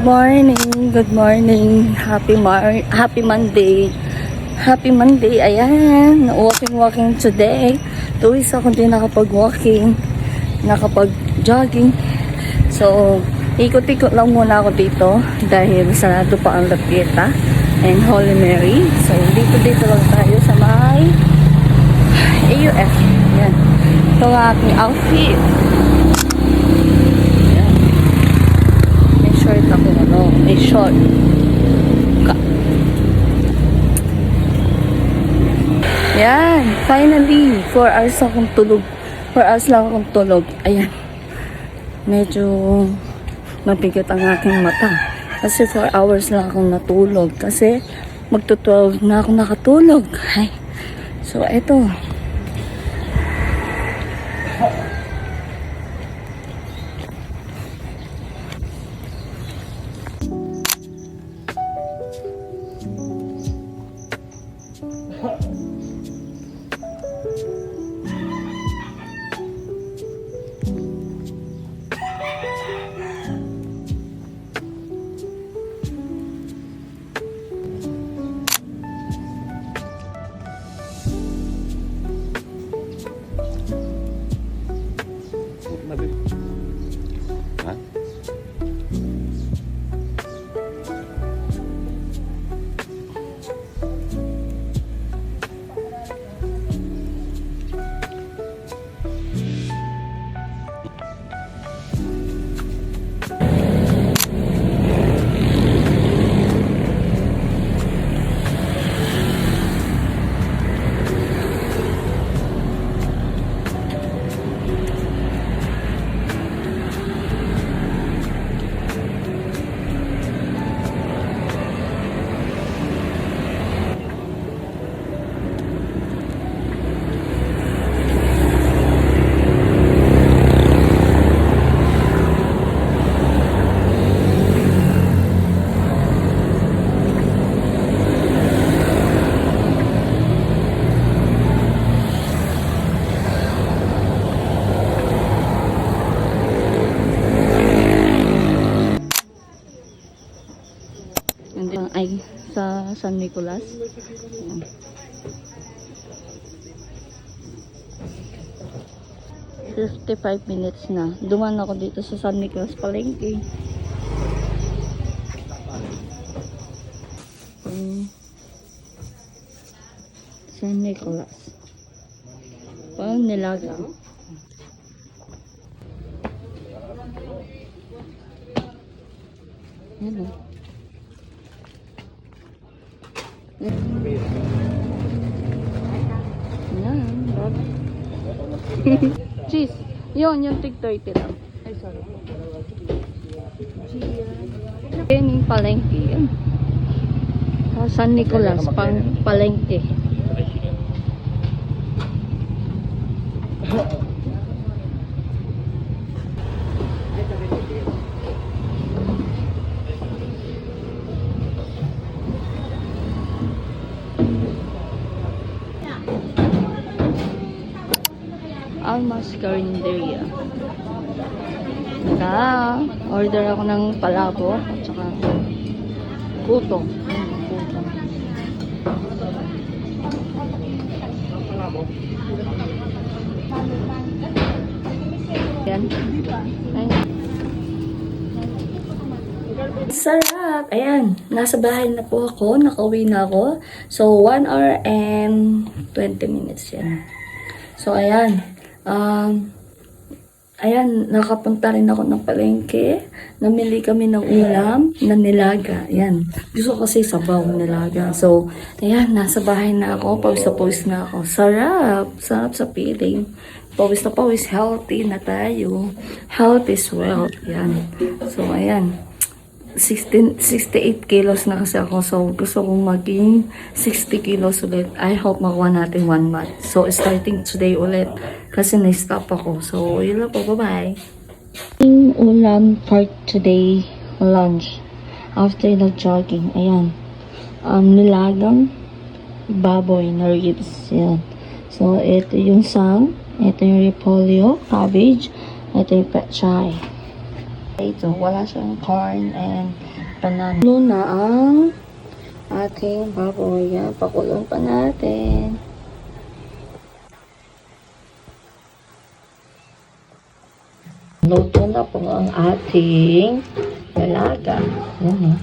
morning, good morning. Happy Monday. Happy Monday. Ayan, walking today. 2 weeks ako din nakapag-walking, nakapag-jogging. So, ikot-ikot lang muna ako dito dahil sarado pa ang Lapita and Holy Mary. So, dito lang tayo sa may AUF. Ayan. Ito ang aking outfit. Short ako, may short yan, finally 4 hours akong tulog, 4 hours lang akong tulog. Ayan, medyo mabigat ang aking mata kasi 4 hours lang akong natulog kasi magto-12 na ako nakatulog. Ay, so eto, ay sa San Nicolas. Ayan. $55 minutes na. Duman ako dito sa San Nicolas Palengke. San Nicolas. Pang Nilaga. Ayan o. Yan, cheese. Yung tig 30 lang. Ay, sorry. Yan yung palengke. Yan. San Nicolas, pang palengke. Almas Carinderia. Order ako ng palabo at saka kutong. Yan. Sarap! Ayan, nasa bahay na po ako. Nakauwi na ako. So, 1 hour and 20 minutes yan. So, ayan. Ayan, nakapunta rin ako ng palengke. Namili kami ng ulam na nilaga. Ayan. Gusto ko kasi sabaw nilaga. So, ayan, nasa bahay na ako. Pawis na pawis na ako. Sarap! Sarap sa piling. Pawis na pawis. Healthy na tayo. Health is wealth. Ayan. So, ayan. 68 kilos na kasi ako. So, gusto kong maging 60 kilos ulit. I hope makuha natin 1 month. So, starting today ulit. Kasi na-stop ako. So, yun lang po. Bye-bye. Ulam for today lunch. After the jogging. Ayan. Nilagang baboy na ribs. Ayan. So, ito yung sang. Ito yung repolyo, cabbage. Ito yung pechay. Ito, wala siyang corn and banana. Ano na ang ating baboy. Yan, pakulong pa natin. Luto na po ang ating dalaga. Yan.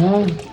Yan.